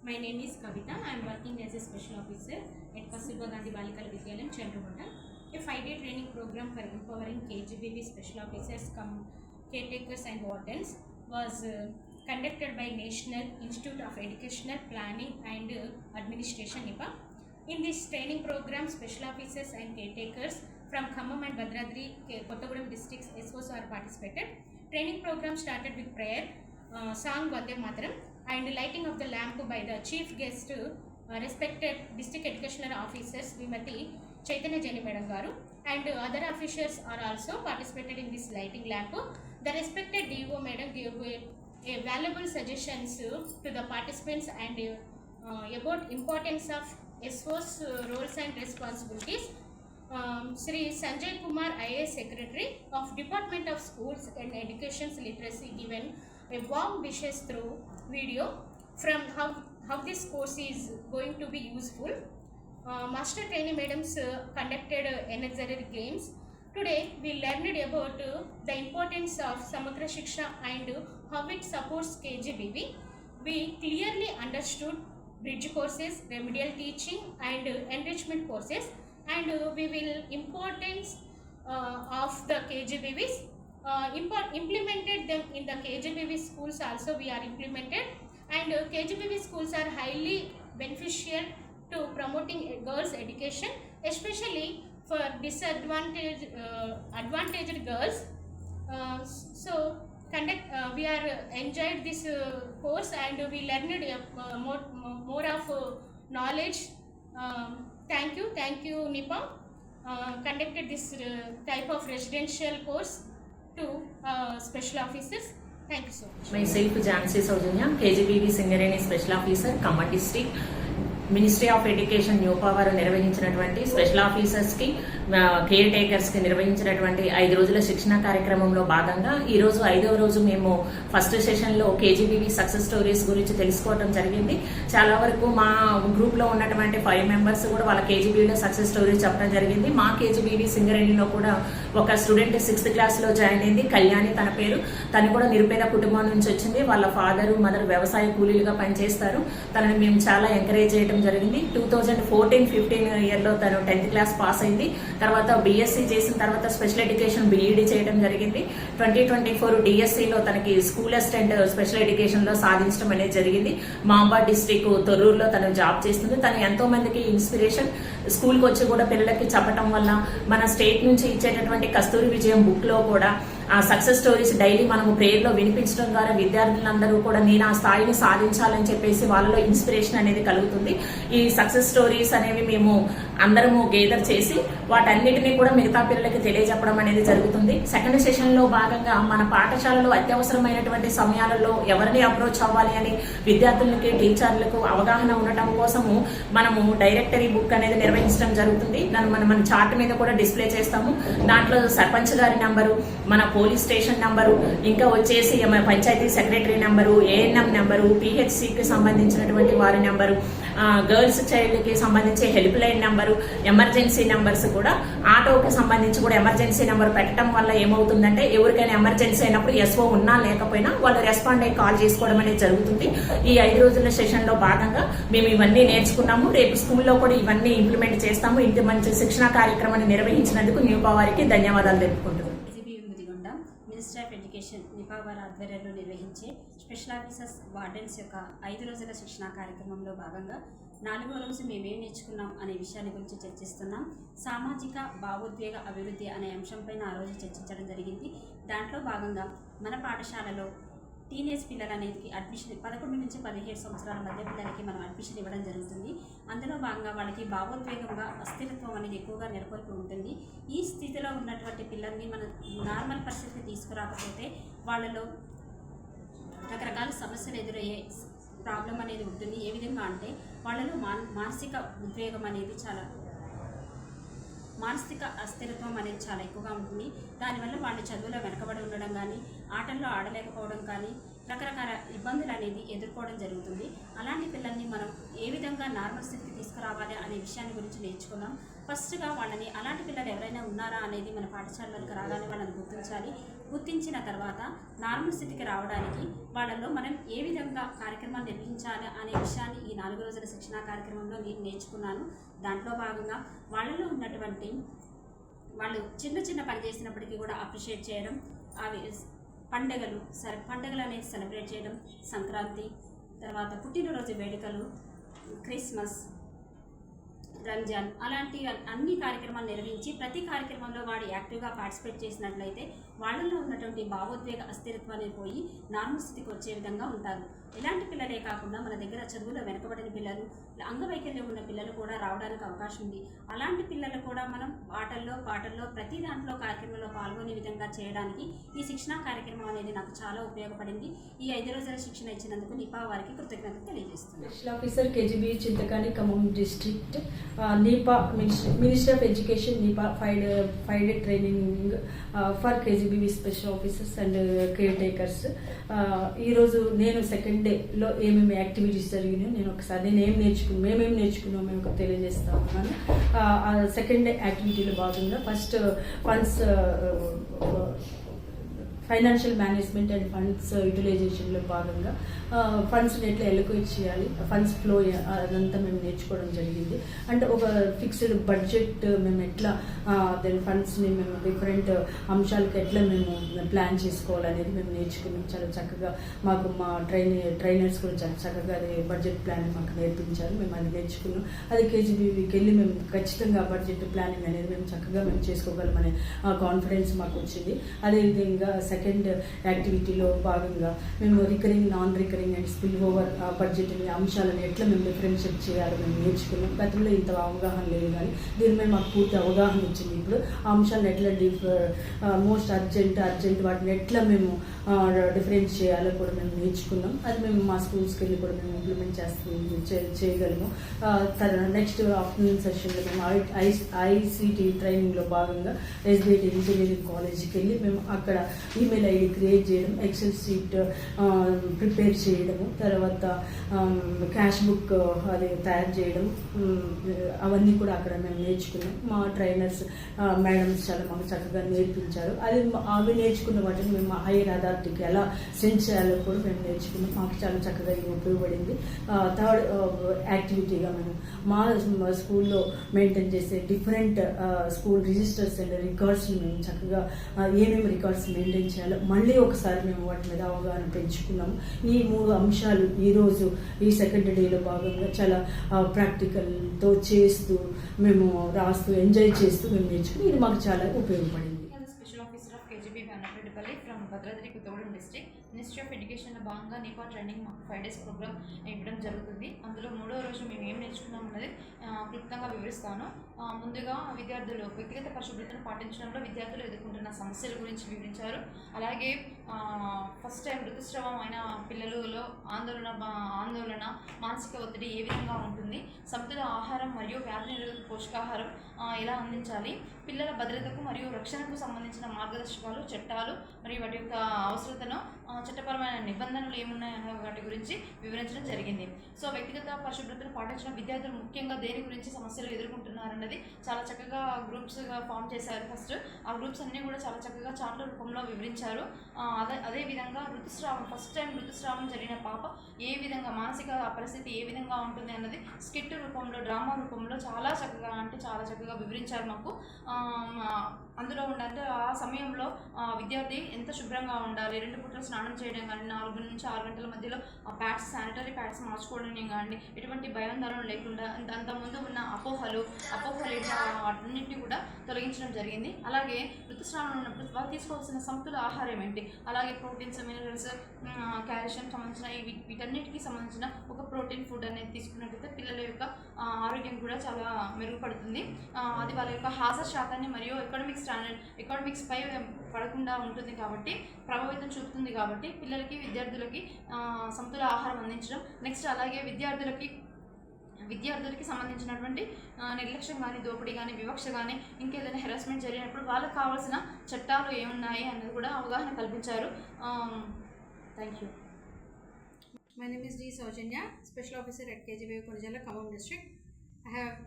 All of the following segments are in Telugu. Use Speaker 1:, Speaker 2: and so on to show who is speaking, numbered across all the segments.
Speaker 1: My name is Kavita. I am working as a special officer at Kasturba Gandhi Balikala Vidyalayam, Chandramata. A 5-day training program for empowering KGBV special officers, caretakers and wardens was conducted by National Institute of Educational Planning and Administration (NIPA). In this training program, special officers and caretakers from Khammam and Bhadradri, Kottagudem districts SOs are participated. Training program started with prayer, song Vande Mataram, and lighting of the lamp by the chief guest, respected district educational officers Vimati Chaitanya Jani Madam Garu, and other officials are also participated in this lighting lamp. The respected DO Madam gave a valuable suggestions to the participants and about importance of SOS roles and responsibilities. Sri Sanjay Kumar IAS Secretary of Department of Schools and Education's Literacy given a warm wishes through video from how this course is going to be useful. Master trainee madams conducted energetic games. Today we learned about the importance of Samagra Shiksha and how it supports KGBV. We clearly understood bridge courses, remedial teaching and enrichment courses, and we will importance of the KGBVs. Implemented them in the KGBV schools also we are implemented, and KGBV schools are highly beneficial to promoting girls education, especially for disadvantaged advantaged girls. We are enjoyed this course and we learned more of knowledge. Thank you NIPA conducted this type of residential course to special officers. Thank you so much.
Speaker 2: Myself Jansi Saujanya, KGBV Singareni Special Officer, Khammam District. Ministry of education new power నిర్వహించినటువంటి స్పెషల్ ఆఫీసర్స్కి కేర్ టేకర్స్కి నిర్వహించినటువంటి 5 రోజుల శిక్షణ కార్యక్రమంలో భాగంగా ఈరోజు 5వ రోజు మేము ఫస్ట్ సెషన్లో కేజీబీవీ సక్సెస్ స్టోరీస్ గురించి తెలుసుకోవడం జరిగింది. చాలా వరకు మా గ్రూప్లో ఉన్నటువంటి 5 మెంబర్స్ కూడా వాళ్ళ కేజీబీవీలో సక్సెస్ స్టోరీస్ చెప్పడం జరిగింది. మా కేజీబీవీ సింగరేణిలో కూడా ఒక స్టూడెంట్ 6th క్లాస్లో జాయిన్ అయింది, కళ్యాణి తన పేరు. తను కూడా నిరుపేద కుటుంబం నుంచి వచ్చింది. వాళ్ళ ఫాదరు మదర్ వ్యవసాయ కూలీలుగా పనిచేస్తారు. తనని మేము చాలా ఎంకరేజ్ చేయడం జరిగింది. 2014-15 ఇయర్లో తను 10th క్లాస్ పాస్ అయింది. తర్వాత బీఎస్సీ చేసిన తర్వాత స్పెషల్ ఎడ్యుకేషన్ బీఈడీ చేయడం జరిగింది. 2024 డిఎస్సీలో తనకి స్కూల్ అసిస్టెంట్ స్పెషల్ ఎడ్యుకేషన్లో సాధించడం అనేది జరిగింది. మాంబాడ్ డిస్ట్రిక్ట్ తొర్రూరులో తను జాబ్ చేస్తుంది. తను ఎంతో మందికి ఇన్స్పిరేషన్. స్కూల్కి వచ్చి కూడా పిల్లలకి చెప్పడం వల్ల మన స్టేట్ నుంచి ఇచ్చేటటువంటి కస్తూరి విజయం బుక్లో కూడా ఆ సక్సెస్ స్టోరీస్ డైలీ మనము ప్రేయర్లో వినిపించడం ద్వారా విద్యార్థులందరూ కూడా నేను ఆ స్థాయిని సాధించాలని చెప్పేసి వాళ్ళలో ఇన్స్పిరేషన్ అనేది కలుగుతుంది. ఈ సక్సెస్ స్టోరీస్ అనేవి మేము అందరము గేదర్ చేసి వాటన్నిటినీ కూడా మిగతా పిల్లలకి తెలియజెప్పడం అనేది జరుగుతుంది. సెకండ్ సెషన్లో భాగంగా మన పాఠశాలలో అత్యవసరమైనటువంటి సమయాలలో ఎవరిని అప్రోచ్ అవ్వాలి అని విద్యార్థులకి టీచర్లకు అవగాహన ఉండటం కోసము మనము డైరెక్టరీ బుక్ అనేది నిర్వహించడం జరుగుతుంది. దాన్ని మన చార్ట్ మీద కూడా డిస్ప్లే చేస్తాము. దాంట్లో సర్పంచ్ గారి నంబరు, మన పోలీస్ స్టేషన్ నంబరు, ఇంకా వచ్చేసి panchayat secretary number, ANM number, పిహెచ్సికి సంబంధించినటువంటి వారి నెంబరు, గర్ల్స్ చైల్డ్ కి సంబంధించి helpline number, emergency numbers కూడా ఆటోకి సంబంధించి కూడా ఎమర్జెన్సీ నెంబర్ పెట్టడం వల్ల ఏమవుతుందంటే ఎవరికైనా ఎమర్జెన్సీ అయినప్పుడు ఎస్ఓ ఉన్నా లేకపోయినా వాళ్ళు రెస్పాండ్ అయ్యి కాల్ చేసుకోవడం అనేది జరుగుతుంది. ఈ 5 రోజుల సెషన్ లో భాగంగా మేము ఇవన్నీ నేర్చుకున్నాము. రేపు స్కూల్లో కూడా ఇవన్నీ ఇంప్లిమెంట్ చేస్తాము. ఇంత మంచి శిక్షణ కార్యక్రమాన్ని నిర్వహించినందుకు న్యూ పవర్కి ధన్యవాదాలు తెలుపుకుంటున్నాం.
Speaker 3: మినిస్ట్రీ ఆఫ్ ఎడ్యుకేషన్ నిపావర్ ఆధ్వర్యంలో నిర్వహించే స్పెషల్ ఆఫీసర్స్ వార్డెన్స్ యొక్క 5 రోజుల శిక్షణ కార్యక్రమంలో భాగంగా 4వ రోజు మేమేం నేర్చుకున్నాం అనే విషయాన్ని గురించి చర్చిస్తున్నాం. సామాజిక భావోద్వేగ అభివృద్ధి అనే అంశంపైన ఆ రోజు చర్చించడం జరిగింది. దాంట్లో భాగంగా మన పాఠశాలలో టీనేజ్ పిల్లలు అనేది అడ్మిషన్ 11 నుంచి 17 సంవత్సరాల మధ్య పిల్లలకి మనం అడ్మిషన్ ఇవ్వడం జరుగుతుంది. అందులో భాగంగా వాళ్ళకి భావోద్వేగంగా అస్థిరత్వం అనేది ఎక్కువగా నెలకొల్పి ఉంటుంది. ఈ స్థితిలో ఉన్నటువంటి పిల్లల్ని మనం నార్మల్ పరిస్థితికి తీసుకురాకపోతే వాళ్ళలో రకరకాల సమస్యలు ఎదురయ్యే ప్రాబ్లం అనేది ఉంటుంది. ఏ విధంగా అంటే వాళ్ళలో మానసిక ఉద్వేగం అనేది మానసిక అస్థిరత్వం అనేది చాలా ఎక్కువగా ఉంటుంది. దానివల్ల వాళ్ళు చదువులో వెనకబడి ఉండడం కానీ, ఆటల్లో ఆడలేకపోవడం కానీ, రకరకాల ఇబ్బందులు అనేది ఎదుర్కోవడం జరుగుతుంది. అలాంటి పిల్లల్ని మనం ఏ విధంగా నార్మల్ స్థితికి తీసుకురావాలి అనే విషయాన్ని గురించి నేర్చుకున్నాం. ఫస్ట్గా వాళ్ళని అలాంటి పిల్లలు ఎవరైనా ఉన్నారా అనేది మన పాఠశాలలకు రాగానే వాళ్ళని గుర్తించాలి. గుర్తించిన తర్వాత నార్మల్ స్థితికి రావడానికి వాళ్ళలో మనం ఏ విధంగా కార్యక్రమాలు నిర్వహించాలి అనే విషయాన్ని ఈ 4 రోజుల శిక్షణా కార్యక్రమంలో నేను నేర్చుకున్నాను. దాంట్లో భాగంగా వాళ్ళలో ఉన్నటువంటి వాళ్ళు చిన్న చిన్న పని చేసినప్పటికీ కూడా అప్రిషియేట్ చేయడం, అవి పండుగలు అనేది సెలబ్రేట్ చేయడం, సంక్రాంతి, తర్వాత పుట్టినరోజు వేడుకలు, క్రిస్మస్, రంజాన్ అలాంటి అన్ని కార్యక్రమాలు నిర్వహించి ప్రతి కార్యక్రమంలో వాడు యాక్టివ్గా పార్టిసిపేట్ చేసినట్లయితే వాళ్ళలో ఉన్నటువంటి భావోద్వేగ అస్థిరత్వాన్ని పోయి నార్మల్ స్థితికి వచ్చే విధంగా ఉంటారు. ఇలాంటి పిల్లలే కాకుండా మన దగ్గర చదువులో వెనుకబడిన పిల్లలు, అంగవైకల్యం ఉన్న పిల్లలు కూడా రావడానికి అవకాశం ఉంది. అలాంటి పిల్లలు కూడా మనం ఆటల్లో, పాటల్లో, ప్రతి దాంట్లో కార్యక్రమంలో పాల్గొనే విధంగా చేయడానికి ఈ శిక్షణా కార్యక్రమం అనేది నాకు చాలా ఉపయోగపడింది. ఈ 5 రోజుల శిక్షణ ఇచ్చినందుకు నిపా వారికి కృతజ్ఞతలు తెలియజేస్తున్నాను.
Speaker 4: Special officer KGB Chintakani Khammam district, NIEPA minister of education, NIEPA 5 day training for KGBV special officers and caretakers. ఈరోజు నేను సెకండ్ డేలో ఏమేమి యాక్టివిటీస్ జరిగినాయో నేను ఒకసారి మేమేం నేర్చుకున్నాం మేము తెలియజేస్తా ఉన్నాను. సెకండ్ డే యాక్టివిటీలో భాగంగా first financial management and funds యూటిలైజేషన్లో భాగంగా ఫండ్స్ని ఎట్లా ఎలొకేట్ చేయాలి, ఫండ్స్ ఫ్లో అదంతా మేము నేర్చుకోవడం జరిగింది. అంటే ఒక ఫిక్స్డ్ బడ్జెట్ మేము ఎట్లా దాని ఫండ్స్ని మేము డిఫరెంట్ అంశాలకు ఎట్లా మేము ప్లాన్ చేసుకోవాలనేది మేము నేర్చుకున్నాం. చాలా చక్కగా మాకు మా ట్రైనర్స్ కూడా చాలా చక్కగా అది బడ్జెట్ ప్లాన్ మాకు నేర్పించారు. మేము అది నేర్చుకున్నాం. అది కేజీబీవీకి వెళ్ళి మేము ఖచ్చితంగా బడ్జెట్ ప్లానింగ్ అనేది మేము చక్కగా మేము చేసుకోగలమనే కాన్ఫిడెన్స్ మాకు వచ్చింది. అదేవిధంగా సెకండ్ యాక్టివిటీలో భాగంగా మేము recurring, non recurring and spill over budget అంశాలను ఎట్లా మేము డిఫరెన్షియేట్ చేయాలో మేము నేర్చుకున్నాం. గతంలో ఇంత అవగాహన లేదు, కానీ దీని మీద మాకు పూర్తి అవగాహన వచ్చింది. ఇప్పుడు ఆ అంశాలను ఎట్లా మోస్ట్ అర్జెంట్ వాటిని ఎట్లా మేము డిఫరెన్స్ చేయాలో కూడా మేము నేర్చుకున్నాం. అది మేము మా స్కూల్స్కి వెళ్ళి కూడా మేము ఇంప్లిమెంట్ చేయగలము. నెక్స్ట్ ఆఫ్టర్నూన్ సెషన్లో మేము ఐసీటీ ట్రైనింగ్లో భాగంగా ఎస్బిఐటి ఇంజనీరింగ్ కాలేజ్కి వెళ్ళి మేము అక్కడ ఈమెయిల్ ఐడి క్రియేట్ చేయడం, ఎక్సెల్ షీట్ ప్రిపేర్ చేయడము, తర్వాత క్యాష్ బుక్ అది తయారు చేయడం, అవన్నీ కూడా అక్కడ మేము నేర్చుకున్నాం. మా ట్రైనర్స్ మేడమ్స్ చాలా మాకు చక్కగా నేర్పించారు. అవి నేర్చుకున్న వాటిని మేము హైయర్ అథారిటీకి ఎలా సెండ్ చేయాలో కూడా మేము నేర్చుకున్నాం. మాకు చాలా చక్కగా ఇది ఉపయోగపడింది. థర్డ్ యాక్టివిటీగా మేము మా స్కూల్లో మెయింటైన్ చేసే డిఫరెంట్ స్కూల్ రిజిస్టర్స్ అండ్ రికార్డ్స్ని మేము చక్కగా ఏమేమి రికార్డ్స్ మెయింటైన్ చేయాలో మళ్ళీ ఒకసారి మేము వాటి మీద అవగాహన పెంచుకున్నాము. ఈ 3 అంశాలు ఈరోజు ఈ సెకండ్ డేలో భాగంగా చాలా ప్రాక్టికల్తో చేస్తూ మేము రాస్తూ ఎంజాయ్ చేస్తూ మేము నేర్చుకుని ఇది మాకు చాలా ఉపయోగపడింది.
Speaker 1: Special officer of KGB Annapalli from Bhadradri Kothagudem district. Ministry of ఎడ్యుకేషన్లో భాగంగా నిపా ట్రైనింగ్ మాకు 5 days ప్రోగ్రామ్ ఇవ్వడం జరుగుతుంది. అందులో 3వ రోజు మేము ఏం నేర్చుకున్నాం అన్నది క్లుప్తంగా వివరిస్తాను. ముందుగా విద్యార్థులు వ్యక్తిగత పరిశుభ్రతను పాటించడంలో విద్యార్థులు ఎదుర్కొంటున్న సమస్యల గురించి వివరించారు. అలాగే ఫస్ట్ టైం ఋతుస్రావం అయిన పిల్లలలో ఆందోళన, మానసిక ఒత్తిడి ఏ విధంగా ఉంటుంది, సమతుల ఆహారం మరియు వ్యాధి నిరోధక పోషకాహారం ఎలా అందించాలి, పిల్లల భద్రతకు మరియు రక్షణకు సంబంధించిన మార్గదర్శకాలు, చట్టాలు మరియు వాటి యొక్క అవసరతను, చట్టపరమైన నిబంధనలు ఏమున్నాయన్న వాటి గురించి వివరించడం జరిగింది. సో వ్యక్తిగత పరిశుభ్రతను పాటించిన విద్యార్థులు ముఖ్యంగా దేని గురించి సమస్యలు ఎదుర్కొంటున్నారన్నది చాలా చక్కగా గ్రూప్స్గా ఫామ్ చేశారు. ఫస్ట్ ఆ గ్రూప్స్ అన్నీ కూడా చాలా చక్కగా చార్ట్ల రూపంలో వివరించారు. అదేవిధంగా ఫస్ట్ టైం ఋతుస్రావం జరిగిన పాప ఏ విధంగా మానసిక పరిస్థితి ఏ విధంగా ఉంటుంది అన్నది స్కిట్ రూపంలో, డ్రామా రూపంలో చాలా చక్కగా వివరించారు మాకు. అందులో ఉండాలంటే ఆ సమయంలో విద్యార్థి ఎంత శుభ్రంగా ఉండాలి, 2 పూటలు స్నానం చేయడం కానీ, 4 నుంచి 6 గంటల మధ్యలో శానిటరీ ప్యాడ్స్ మార్చుకోవడం కానీ, ఎటువంటి భయాందోళన లేకుండా అంతకుముందు ఉన్న అపోహలు అన్నింటినీ కూడా తొలగించడం జరిగింది. అలాగే ఋతుస్రావం ఉన్నప్పుడు వాళ్ళు తీసుకోవాల్సిన సమతుల ఆహారం ఏంటి, అలాగే ప్రోటీన్స్, మినరల్స్, కాల్షియం సంబంధించిన వీటన్నిటికీ సంబంధించిన ఒక ప్రోటీన్ ఫుడ్ అనేది తీసుకున్నట్లయితే పిల్లల యొక్క ఆరోగ్యం కూడా చాలా మెరుగుపడుతుంది. అది వాళ్ళ యొక్క హాజరు శాతాన్ని మరియు ఎకనామిక్స్ పై పడకుండా ఉంటుంది కాబట్టి, ప్రభావితం చూపుతుంది కాబట్టి పిల్లలకి, విద్యార్థులకి సమతుల ఆహారం అందించడం. నెక్స్ట్ అలాగే విద్యార్థులకి సంబంధించినటువంటి నిర్లక్ష్యం కానీ, దోపిడీ కానీ, వివక్ష కానీ, ఇంకేదైనా హెరాస్మెంట్ జరిగినప్పుడు వాళ్ళకి కావాల్సిన చట్టాలు ఏమున్నాయి అన్నది కూడా అవగాహన కల్పించారు. Thank you.
Speaker 5: My name is D. Saujanya, Special Officer at KGB Konijala, Khammam District. I have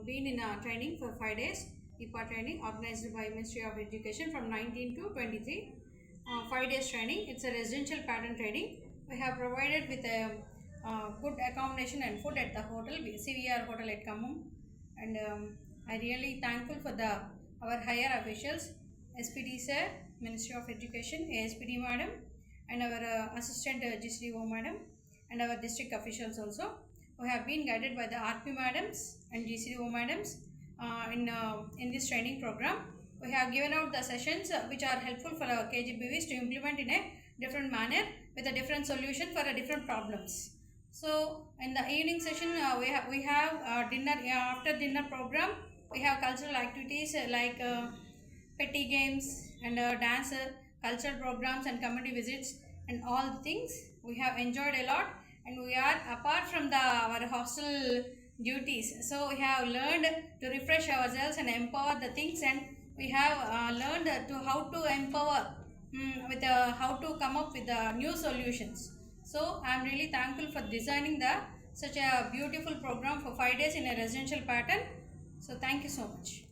Speaker 5: been in a training for 5 days, IPA training organized by Ministry of Education from 19 to 23. 5 days training. It's a residential pattern training. We have provided with a good accommodation and food at the hotel, CVR Hotel at Khammam, and I really thankful for our higher officials, SPD sir, Ministry of Education, ASPD madam, and our assistant GCDO madam, and our district officials also. We have been guided by the RP madams and GCDO madams in this training program. We have given out the sessions which are helpful for our KGBVs to implement in a different manner with a different solution for different problems. So in the evening session we have dinner. After dinner program we have cultural activities like petty games and dance, cultural programs and community visits and all things. We have enjoyed a lot, and we are apart from our hostel duties, so we have learned to refresh ourselves and empower the things, and we have learned to how to empower with how to come up with new solutions. So I am really thankful for designing such a beautiful program for 5 days in a residential pattern. So thank you so much.